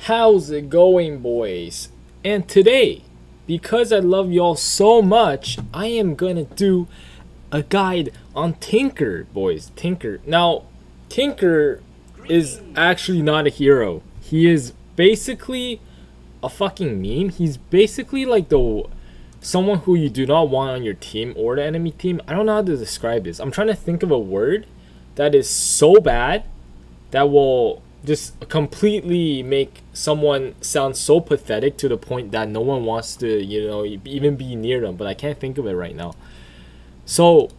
How's it going, boys? And today, because I love y'all so much, I am gonna do a guide on Tinker, boys. Tinker. Now, Tinker is actually not a hero. He is basically a fucking meme. He's basically like someone who you do not want on your team or the enemy team. I don't know how to describe this. I'm trying to think of a word that is so bad that will just completely make someone sound so pathetic to the point that no one wants to, even be near them. But I can't think of it right now. So,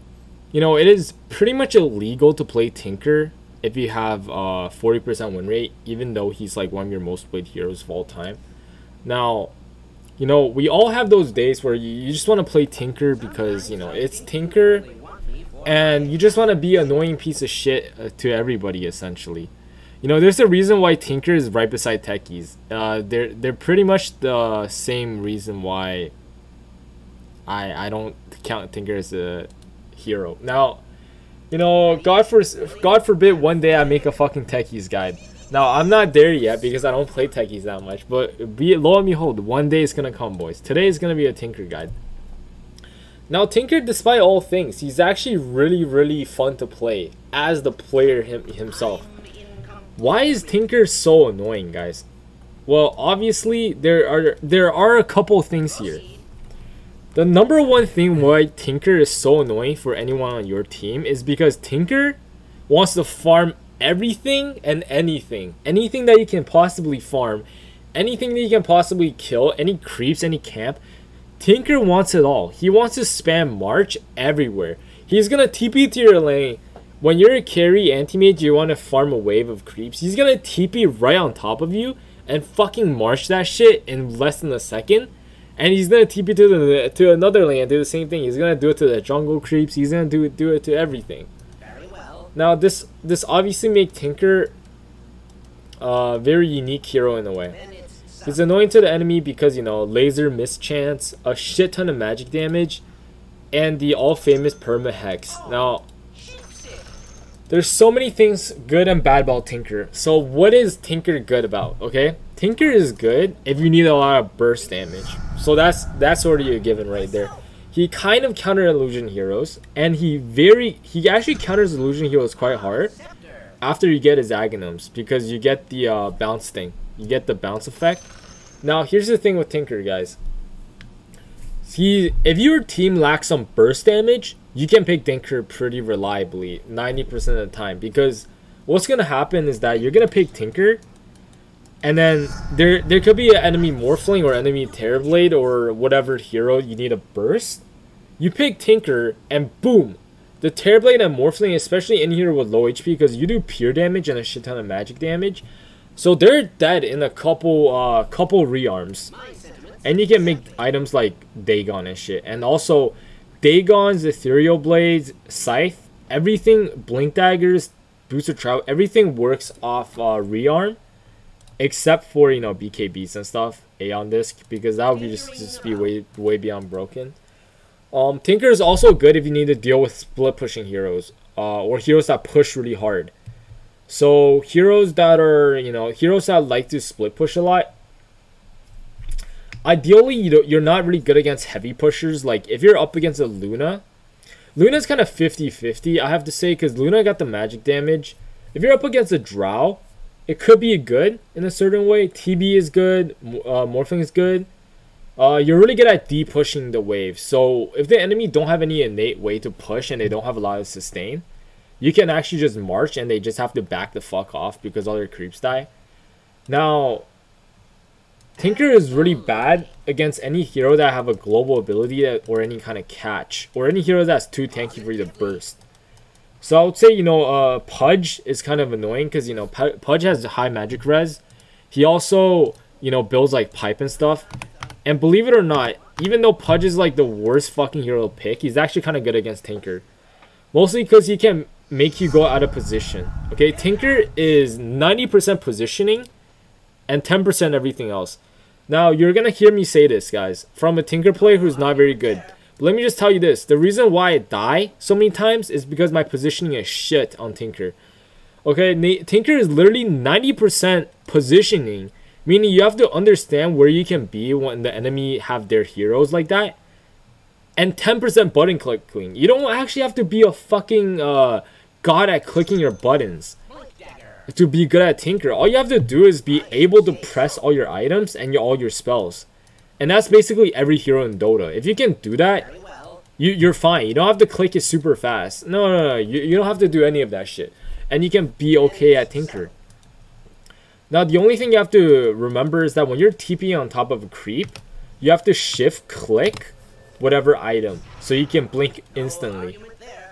it is pretty much illegal to play Tinker if you have 40% win rate, even though he's like one of your most played heroes of all time. Now, we all have those days where you just want to play Tinker because, it's Tinker and you just want to be an annoying piece of shit to everybody, essentially. There's a reason why Tinker is right beside techies. They're pretty much the same reason why I don't count Tinker as a hero. Now, God forbid one day I make a fucking techies guide. Now, I'm not there yet because I don't play techies that much, but lo and behold, one day it's gonna come, boys. Today is gonna be a Tinker guide. Now, Tinker, despite all things, he's actually really, really fun to play as the player himself. Why is Tinker so annoying, guys? Well, obviously, there are a couple things here. The number one thing why Tinker is so annoying for anyone on your team is because Tinker wants to farm everything and anything. Anything that you can possibly farm, anything that you can possibly kill, any creeps, any camp. Tinker wants it all. He wants to spam March everywhere. He's gonna TP to your lane. When you're a carry anti-mage, you want to farm a wave of creeps. He's gonna TP right on top of you and fucking march that shit in less than a second. And he's gonna TP to another lane and do the same thing. He's gonna do it to the jungle creeps. He's gonna do it to everything. Very well. Now this obviously makes Tinker a very unique hero in a way. He's annoying to the enemy because laser mischance, a shit ton of magic damage, and the all famous perma hex. Now, there's so many things good and bad about Tinker. So what is Tinker good about? Okay, Tinker is good if you need a lot of burst damage. So that's already a given right there. He kind of counter illusion heroes, and he actually counters illusion heroes quite hard after you get his Aghanims, because you get the bounce thing. You get the bounce effect. Now here's the thing with Tinker, guys. If your team lacks some burst damage, you can pick Tinker pretty reliably 90% of the time, because what's gonna happen is that you're gonna pick Tinker, and then there could be an enemy Morphling or enemy Terrorblade or whatever hero you need a burst. You pick Tinker and boom, the Terrorblade and Morphling, especially in here with low HP, because you do pure damage and a shit ton of magic damage, so they're dead in a couple rearms. And you can make items like Dagon and shit. And also, Dagon's, Ethereal Blades, Scythe, everything, Blink Daggers, Booster Trout, everything works off rearm. Except for, BKBs and stuff, Aeon Disc, because that would be just be way beyond broken. Tinker is also good if you need to deal with split pushing heroes. Or heroes that push really hard. So, heroes that are, heroes that like to split push a lot. Ideally, you're not really good against heavy pushers. Like, if you're up against a Luna, Luna's kind of 50-50, I have to say, because Luna got the magic damage. If you're up against a Drow, it could be good in a certain way. TB is good, Morphling is good. You're really good at de-pushing the wave. So, if the enemy don't have any innate way to push and they don't have a lot of sustain, you can actually just march and they just have to back the fuck off because all their creeps die. Now, Tinker is really bad against any hero that have a global ability or any kind of catch, or any hero that's too tanky for you to burst. So I would say, Pudge is kind of annoying because, Pudge has high magic res. He also, builds like pipe and stuff. And believe it or not, even though Pudge is like the worst fucking hero to pick, he's actually kind of good against Tinker. Mostly because he can make you go out of position. Okay, Tinker is 90% positioning and 10% everything else. Now, you're going to hear me say this, guys, from a Tinker player who's not very good. But let me just tell you this. The reason why I die so many times is because my positioning is shit on Tinker. Okay, Tinker is literally 90% positioning Meaning you have to understand where you can be when the enemy have their heroes like that. And 10% button clicking. You don't actually have to be a fucking god at clicking your buttons to be good at Tinker. All you have to do is be able to press all your items and all your spells. And that's basically every hero in Dota. If you can do that, you're fine. You don't have to click it super fast. No. You don't have to do any of that shit. And you can be okay at Tinker. Now, the only thing you have to remember is that when you're TPing on top of a creep, you have to shift click whatever item so you can blink instantly.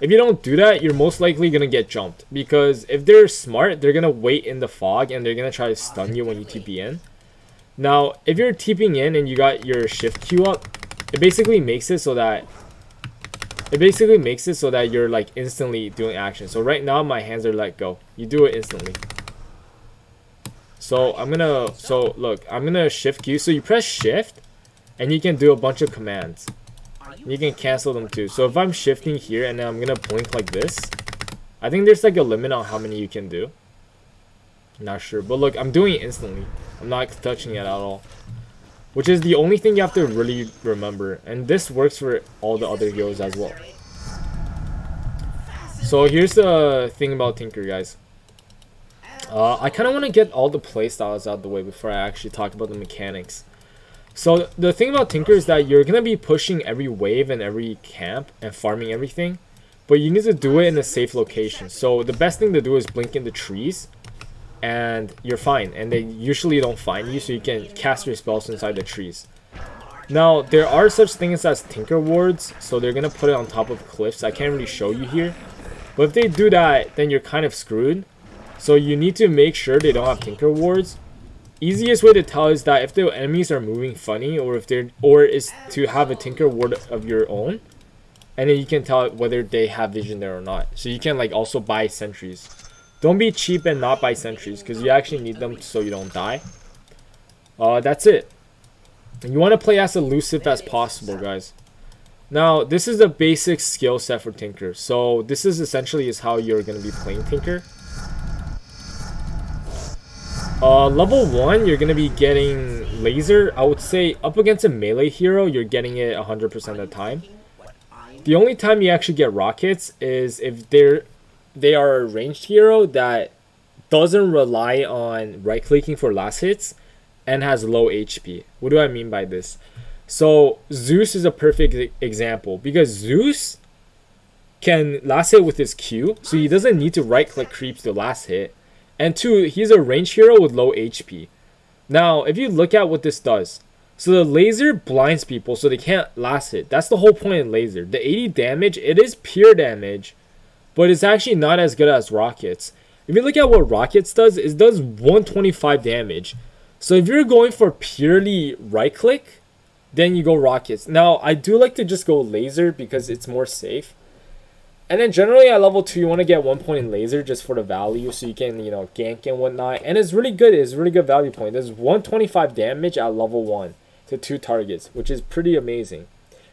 If you don't do that, you're most likely going to get jumped. Because if they're smart, they're going to wait in the fog and they're going to try to stun you when you TP in. Now, if you're TPing in and you got your shift Q up, it basically makes it so that you're like instantly doing action. So right now my hands are let go. You do it instantly. So I'm gonna shift Q. So you press shift and you can do a bunch of commands. You can cancel them too. So if I'm shifting here and then I'm gonna blink like this, I think there's like a limit on how many you can do. Not sure, but look, I'm doing it instantly. I'm not touching it at all, which is the only thing you have to really remember. And this works for all the other heroes as well. So here's the thing about Tinker, guys. I kind of want to get all the playstyles out of the way before I actually talk about the mechanics. So the thing about Tinker is that you're going to be pushing every wave and every camp and farming everything, but you need to do it in a safe location. So the best thing to do is blink in the trees and you're fine, and they usually don't find you, so you can cast your spells inside the trees. Now there are such things as Tinker wards, so they're going to put it on top of cliffs. I can't really show you here, but if they do that, then you're kind of screwed. So you need to make sure they don't have Tinker wards. Easiest way to tell is that if the enemies are moving funny, or is to have a Tinker ward of your own, and then you can tell whether they have vision there or not. So you can like also buy sentries. Don't be cheap and not buy sentries, because you actually need them so you don't die. That's it. You want to play as elusive as possible, guys. Now this is the basic skill set for Tinker. So this is essentially how you're going to be playing Tinker. Level 1, you're going to be getting laser. I would say up against a melee hero, you're getting it 100% of the time. The only time you actually get rockets is if they are a ranged hero that doesn't rely on right-clicking for last hits and has low HP. What do I mean by this? So Zeus is a perfect example, because Zeus can last hit with his Q, so he doesn't need to right-click creeps to last hit. And 2, he's a ranged hero with low HP. Now, if you look at what this does, so the laser blinds people so they can't last hit. That's the whole point in laser. The 80 damage, it is pure damage, but it's actually not as good as rockets. If you look at what rockets does, it does 125 damage. So if you're going for purely right click, then you go rockets. Now, I do like to just go laser because it's more safe. And then generally at level 2, you want to get 1 point in laser just for the value, so you can, gank and whatnot. And it's really good. It's a really good value point. There's 125 damage at level 1 to 2 targets, which is pretty amazing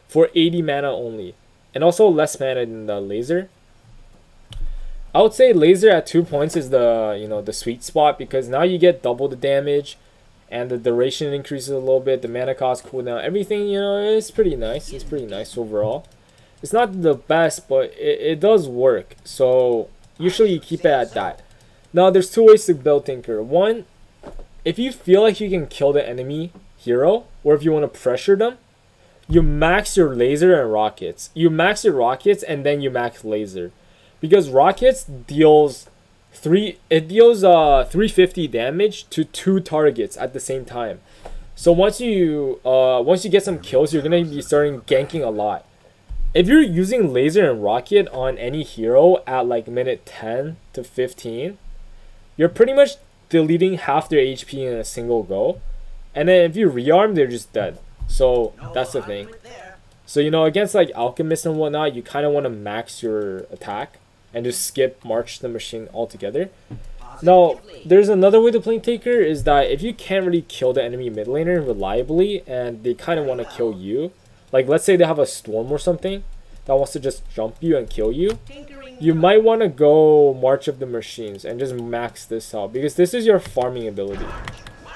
for 80 mana only. And also less mana than the laser. I would say laser at 2 points is the, the sweet spot, because now you get double the damage and the duration increases a little bit, the mana cost, cooldown, everything, it's pretty nice. It's pretty nice overall. It's not the best, but it does work. So usually you keep it at that. Now there's 2 ways to build Tinker. One, if you feel like you can kill the enemy hero, or if you want to pressure them, you max your laser and rockets. You max your rockets and then you max laser, because rockets deals 350 damage to 2 targets at the same time. So once you get some kills, you're gonna be starting ganking a lot. If you're using laser and rocket on any hero at like minute 10 to 15, you're pretty much deleting half their HP in a single go. And then if you rearm, they're just dead. So that's the thing. So against like alchemists and whatnot, you kind of want to max your attack and just skip march the machine altogether. Now there's another way to play Tinker, is that if you can't really kill the enemy mid laner reliably and they kind of want to kill you, like let's say they have a storm or something that wants to just jump you and kill you, you might want to go March of the Machines and just max this out, because this is your farming ability.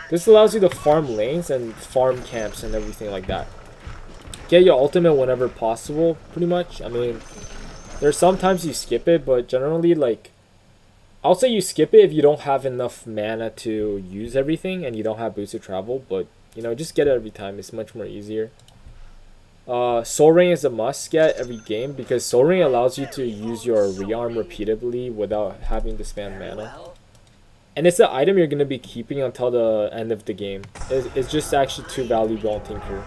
This allows you to farm lanes and farm camps and everything like that. Get your ultimate whenever possible, pretty much. I mean, there's sometimes you skip it, but generally, like, I'll say you skip it if you don't have enough mana to use everything and you don't have boosted travel, but, you know, just get it every time. It's much more easier. Soul Ring is a must get every game because Soul Ring allows you to use your rearm repeatedly without having to spam mana. And it's an item you're going to be keeping until the end of the game. It's just actually too valuable on Tinker.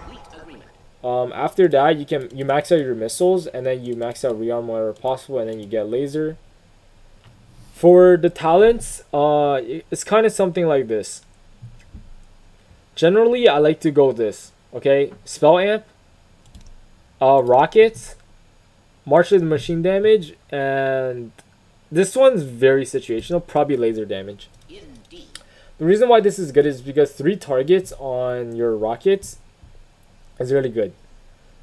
After that, you max out your missiles, and then you max out rearm whenever possible, and then you get laser. For the talents, it's kind of something like this. Generally, I like to go this. Okay, Spell Amp, Rockets, March of the Machine damage, and this one's very situational, probably laser damage. The reason why this is good is because 3 targets on your rockets is really good.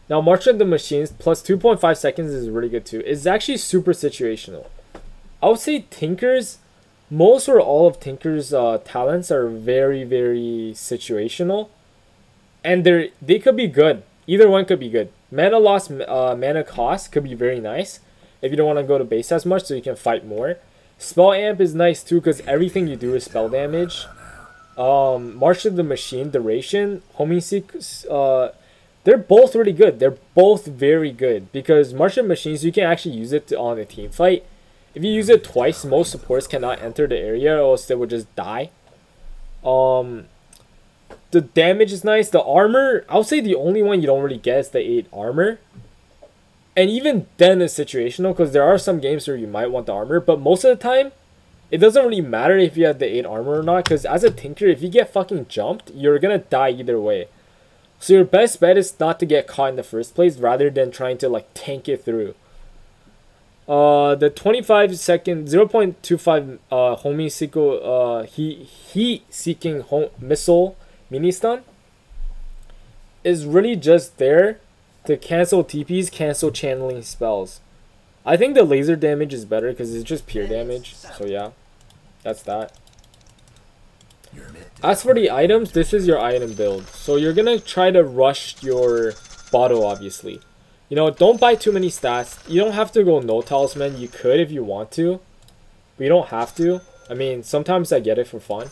Now, March of the Machines plus 2.5 seconds is really good too. It's actually super situational. I would say Tinker's, most or all of Tinker's talents are very, very situational. And they could be good. Either one could be good. Mana loss, mana cost could be very nice if you don't want to go to base as much so you can fight more. Spell Amp is nice too because everything you do is spell damage. March of the Machine, Duration, Homing Seek, they're both really good. They're both very good because March of the Machines, you can actually use it on a team fight. If you use it twice, most supports cannot enter the area or else they would just die. The damage is nice. The armor, I would say the only one you don't really get is the 8 armor. And even then it's situational because there are some games where you might want the armor, but most of the time, it doesn't really matter if you have the 8 armor or not because as a Tinker, if you get fucking jumped, you're gonna die either way. So your best bet is not to get caught in the first place rather than trying to like tank it through. The 25 second 0.25 homing sequel heat seeking missile mini stun is really just there to cancel TPs, cancel channeling spells. I think the laser damage is better because it's just pure damage. So yeah, that's that. As for the items, this is your item build. So you're gonna try to rush your bottle, obviously. You know, don't buy too many stats. You don't have to go no talisman. You could if you want to, but you don't have to. I mean, sometimes I get it for fun.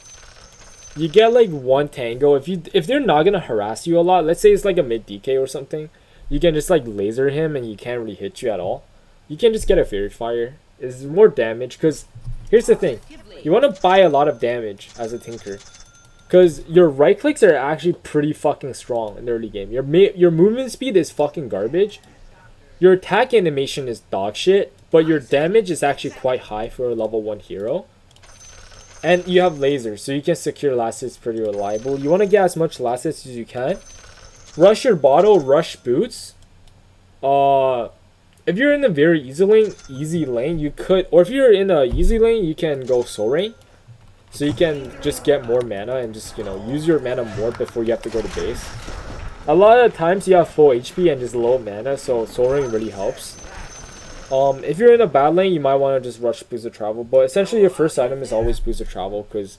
You get like 1 tango. If they're not gonna harass you a lot, let's say it's like a mid DK or something, you can just like laser him and he can't really hit you at all. You can just get a Fairy Fire. It's more damage because here's the thing. You want to buy a lot of damage as a Tinker. Because your right clicks are actually pretty fucking strong in the early game. Your movement speed is fucking garbage. Your attack animation is dog shit. But your damage is actually quite high for a level 1 hero. And you have lasers, so you can secure last hits pretty reliable. You want to get as much last hits as you can. Rush your bottle, rush boots. If you're in a very easy lane, you could, or if you're in a easy lane, you can go Soul Ring. So you can just get more mana and just, you know, use your mana more before you have to go to base. A lot of times you have full HP and just low mana, so Soul Ring really helps. If you're in a bad lane, you might want to just rush Boost of Travel, but essentially your first item is always Boost of Travel because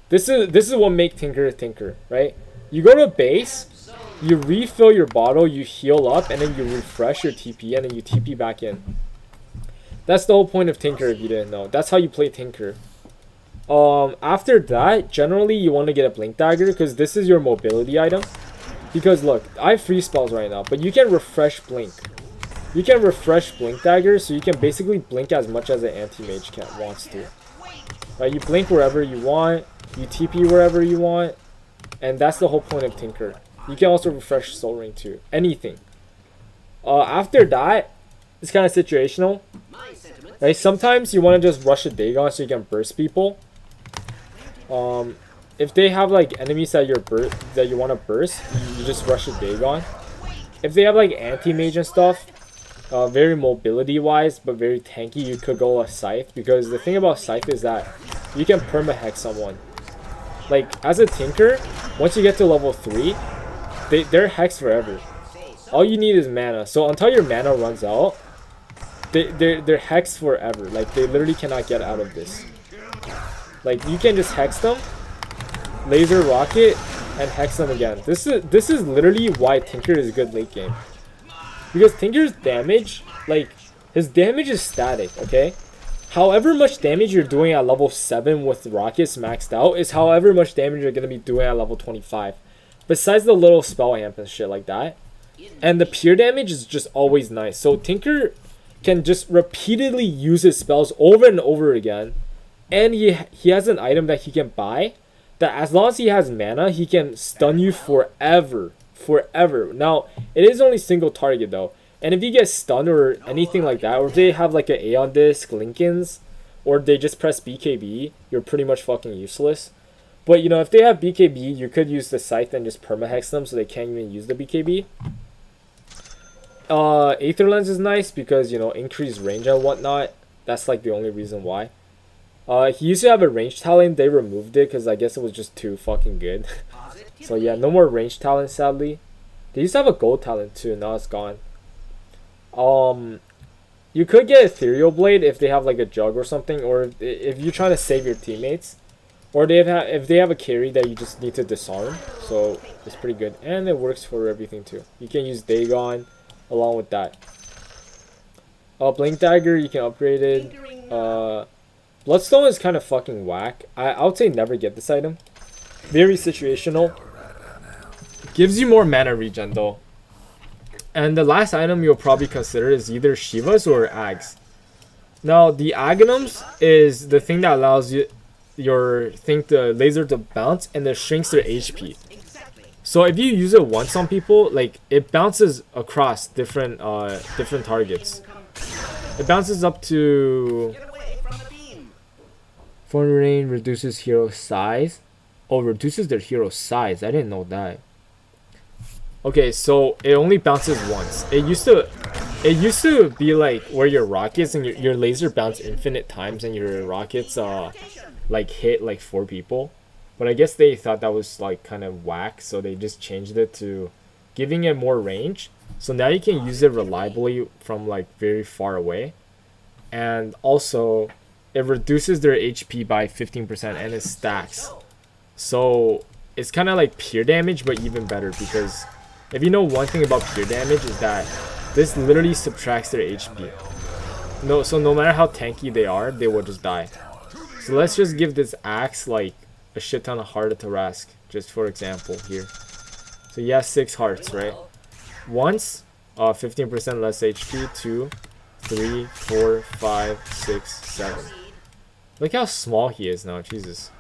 this is what makes Tinker Tinker, right? You go to base, you refill your bottle, you heal up, and then you refresh your TP, and then you TP back in. That's the whole point of Tinker if you didn't know. That's how you play Tinker. After that, generally you want to get a Blink Dagger because this is your mobility item. Because look, I have free spells right now, but you can refresh Blink. You can refresh Blink Dagger, so you can basically blink as much as an anti-mage wants to. Right, you blink wherever you want, you TP wherever you want, and that's the whole point of Tinker. You can also refresh Soul Ring too. Anything. After that, it's kind of situational. Right, sometimes you want to just rush a Dagon so you can burst people. If they have like enemies that you want to burst, you just rush a Dagon. If they have like anti-mage and stuff, very mobility wise but very tanky, you could go a Scythe, because the thing about Scythe is that you can perma-hex someone. Like as a Tinker, once you get to level 3, they're hexed forever. All you need is mana, so until your mana runs out, they're hexed forever. Like they literally cannot get out of this. Like you can just hex them, laser rocket, and hex them again. This is literally why Tinker is a good late game. Because Tinker's damage, like, his damage is static, okay? However much damage you're doing at level 7 with rockets maxed out is however much damage you're going to be doing at level 25. Besides the little spell amp and shit like that. And the pure damage is just always nice. So Tinker can just repeatedly use his spells over and over again. And he has an item that he can buy that as long as he has mana, he can stun you forever. Forever. Now, it is only single target though. And if you get stunned or anything like that, or if they have like an Aeon Disc, Lincolns, or they just press BKB, you're pretty much fucking useless. But you know, if they have BKB, you could use the Scythe and just permahex them so they can't even use the BKB. Aether Lens is nice because, you know, increased range and whatnot. That's like the only reason why. He used to have a range talent, they removed it because I guess it was just too fucking good. So yeah, no more range talent sadly. They used to have a gold talent too, now it's gone. You could get Ethereal Blade if they have like a jug or something, or if you're trying to save your teammates, or if they have a carry that you just need to disarm. So it's pretty good, and it works for everything too. You can use Dagon along with that. Blink Dagger, you can upgrade it. Bloodstone is kind of fucking whack. I would say never get this item. Very situational. Gives you more mana regen though. And the last item you'll probably consider is either Shivas or Ags. Now, the Aghanums is the thing that allows your laser to bounce and it shrinks their HP. So if you use it once on people, like it bounces across different targets. It bounces up to 400 range, reduces hero size. Oh, reduces their hero size. I didn't know that. Okay, so it only bounces once. It used to be like where your rockets and your laser bounce infinite times and your rockets like hit like 4 people. But I guess they thought that was like kind of whack, so they just changed it to giving it more range. So now you can use it reliably from like very far away. And also it reduces their HP by 15% and it stacks. So it's kind of like pure damage, but even better, because if you know one thing about pure damage is that this literally subtracts their HP. So no matter how tanky they are, they will just die. So let's just give this axe like a shit ton of heart at Tarask, just for example here. So he has 6 hearts, right? Once, 15% less HP. 2, 3, 4, 5, 6, 7. Look how small he is now, Jesus.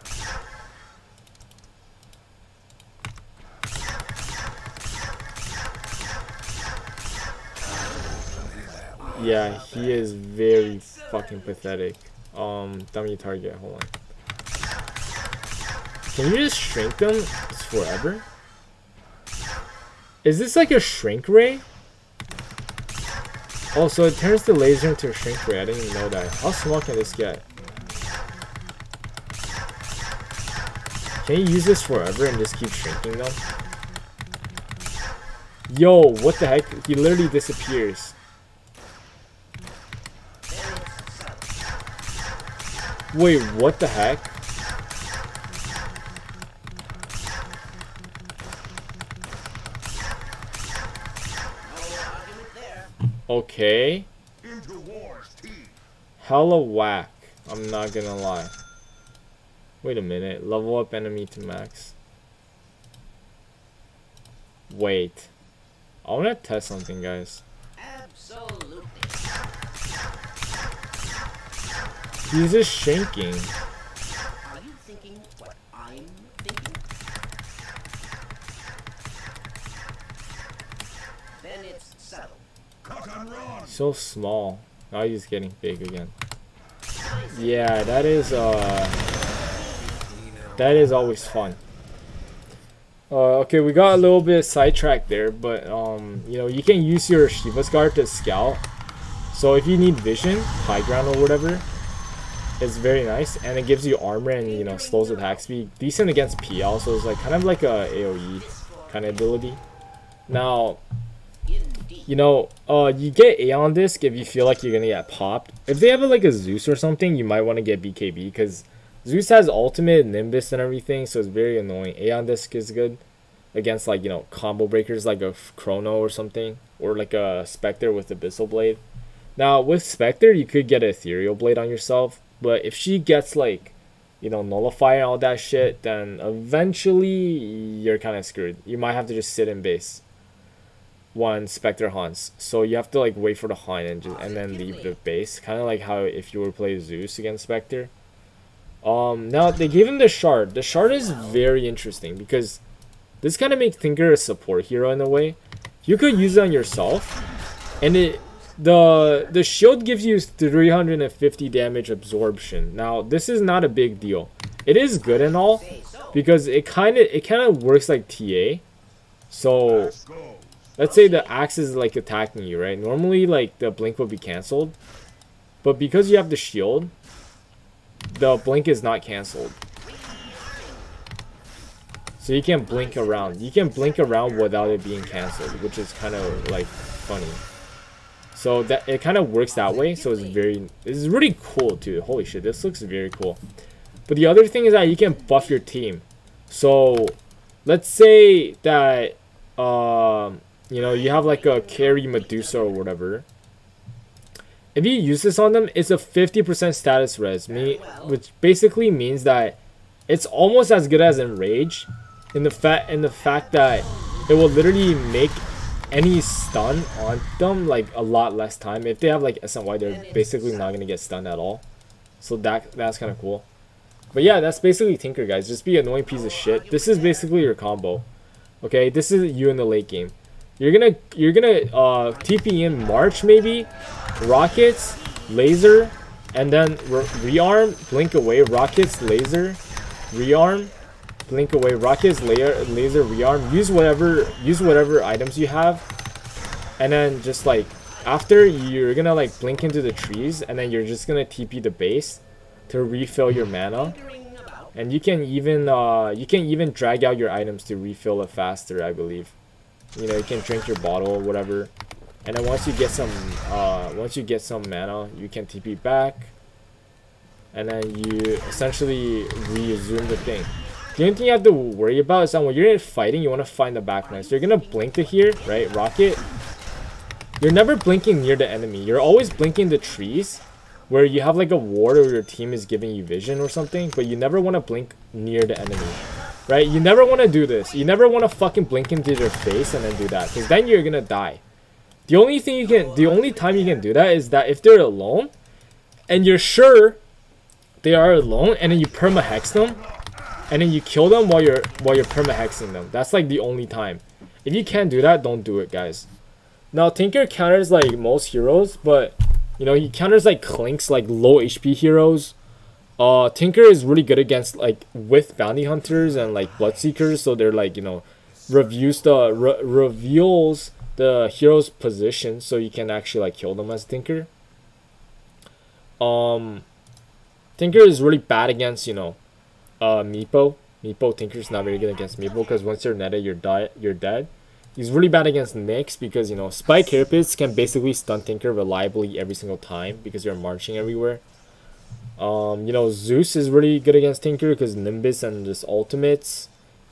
Yeah, he is very fucking pathetic. Dummy target, hold on. Can you just shrink them? It's forever? Is this like a shrink ray? Oh, so it turns the laser into a shrink ray. I didn't even know that. How small can this get? Can you use this forever and just keep shrinking them? Yo, what the heck? He literally disappears. Wait, what the heck? Okay. Hella whack. I'm not gonna lie. Wait a minute. Level up enemy to max. Wait. I wanna test something, guys. Absolutely. He's just shrinking. Are you thinking what I'm thinking? Then it's settled. So small. Now he's getting big again. Yeah, that is always fun. Okay, we got a little bit sidetracked there, but you know, you can use your Shiva's Guard to scout. So if you need vision, high ground or whatever, it's very nice, and it gives you armor and, you know, slows attack speed. Decent against PL, so it's like kind of like a AoE kind of ability. Now, you know, you get Aeon Disc if you feel like you're gonna get popped. If they have like a Zeus or something, you might want to get BKB, because Zeus has ultimate, Nimbus, and everything, so it's very annoying. Aeon Disc is good against, like, you know, combo breakers like a Chrono or something, or like a Spectre with Abyssal Blade. Now, with Spectre, you could get an Ethereal Blade on yourself, but if she gets, like, you know, Nullify and all that shit, then eventually you're kind of screwed. You might have to just sit in base when Spectre haunts. So you have to, like, wait for the haunt and then leave the base. Kind of like how if you were to play Zeus against Spectre. Now, they gave him the Shard. The Shard is very interesting because this kind of makes Tinker a support hero in a way. You could use it on yourself, and the shield gives you 350 damage absorption. Now, this is not a big deal. It is good and all because it kind of works like TA. So, let's say the axe is like attacking you, right? Normally, like, the blink would be cancelled, but because you have the shield, the blink is not cancelled. So you can blink around. You can blink around without it being cancelled, which is kind of like funny. So that it kind of works that way. So it's really cool too. Holy shit, this looks very cool. But the other thing is that you can buff your team. So let's say that you know, you have like a carry Medusa or whatever. If you use this on them, it's a 50% status res, which basically means that it's almost as good as Enrage in the fact that it will literally make any stun on them like a lot less time. If they have like SNY, they're basically not gonna get stunned at all. So that's kind of cool. But yeah, that's basically Tinker, guys. Just be an annoying piece of shit. This is basically your combo. Okay, this is you in the late game. You're gonna TP in March maybe, Rockets, Laser, and then rearm, blink away, Rockets, Laser, rearm, blink away, Rockets, laser, rearm. Use whatever items you have, and then just like after you're gonna like blink into the trees, and then you're just gonna TP the base to refill your mana. And you can even drag out your items to refill it faster, I believe. You know, you can drink your bottle or whatever, and then once you get some mana, you can TP back, and then you essentially resume the thing. The only thing you have to worry about is that when you're fighting, you want to find the backline. So you're gonna blink to here, right? Rocket. You're never blinking near the enemy. You're always blinking the trees, where you have like a ward or your team is giving you vision or something, but you never want to blink near the enemy. Right? You never want to do this. You never want to fucking blink into their face and then do that, because then you're gonna die. The only time you can do that is that if they're alone, and you're sure they are alone, and then you perma-hex them, and then you kill them while you're perma-hexing them. That's like the only time. If you can't do that, don't do it, guys. Now, Tinker counters like most heroes, but you know, he counters like Clink's like low HP heroes. Tinker is really good against like with bounty hunters and like bloodseekers, so they're like, you know, reveals the hero's position, so you can actually like kill them as Tinker. Tinker is really bad against, you know, Meepo. Tinker's not very good against Meepo because once you're netted, you're dead. He's really bad against Nyx because, you know, Spike Carapace can basically stun Tinker reliably every single time because you're marching everywhere. You know, Zeus is really good against Tinker because Nimbus and just ultimates.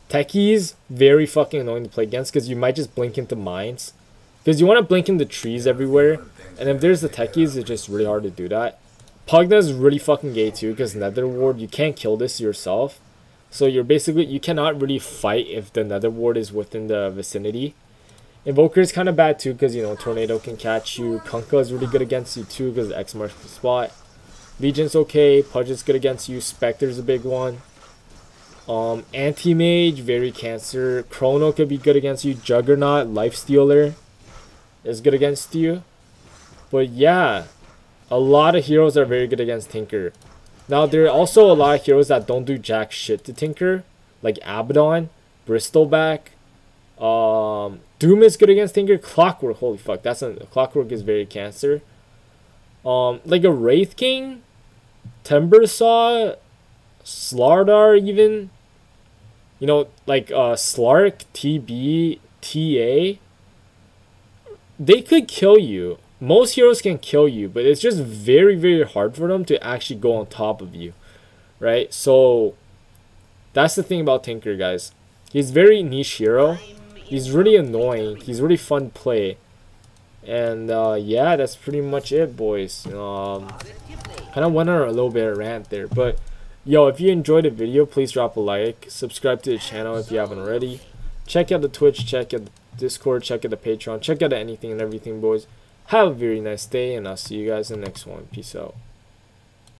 Techies, very fucking annoying to play against because you might just blink into mines. Because you want to blink into trees everywhere. And if there's the Techies, it's just really hard to do that. Pugna is really fucking gay too because Nether Ward, you can't kill this yourself. So you're basically, you cannot really fight if the Nether Ward is within the vicinity. Invoker is kind of bad too because, you know, Tornado can catch you. Kunkka is really good against you too because X marks the spot. Legion's okay. Pudge is good against you. Spectre's a big one. Anti-Mage, very cancer. Chrono could be good against you. Juggernaut, Lifestealer is good against you. But yeah, a lot of heroes are very good against Tinker. Now, there are also a lot of heroes that don't do jack shit to Tinker. Like Abaddon, Bristleback. Doom is good against Tinker. Clockwork, holy fuck. Clockwork is very cancer. Like a Wraith King, Timbersaw, Slardar even. You know, like Slark, TB, TA. They could kill you. Most heroes can kill you, but it's just very, very hard for them to actually go on top of you. right? So that's the thing about Tinker, guys. He's very niche hero. He's really annoying. He's really fun to play. And yeah, that's pretty much it, boys. Kind of went on a little bit of rant there, but yo, if you enjoyed the video, please drop a like, subscribe to the channel if you haven't already, check out the Twitch, check out the Discord, check out the Patreon, check out anything and everything, boys. Have a very nice day, and I'll see you guys in the next one. Peace out.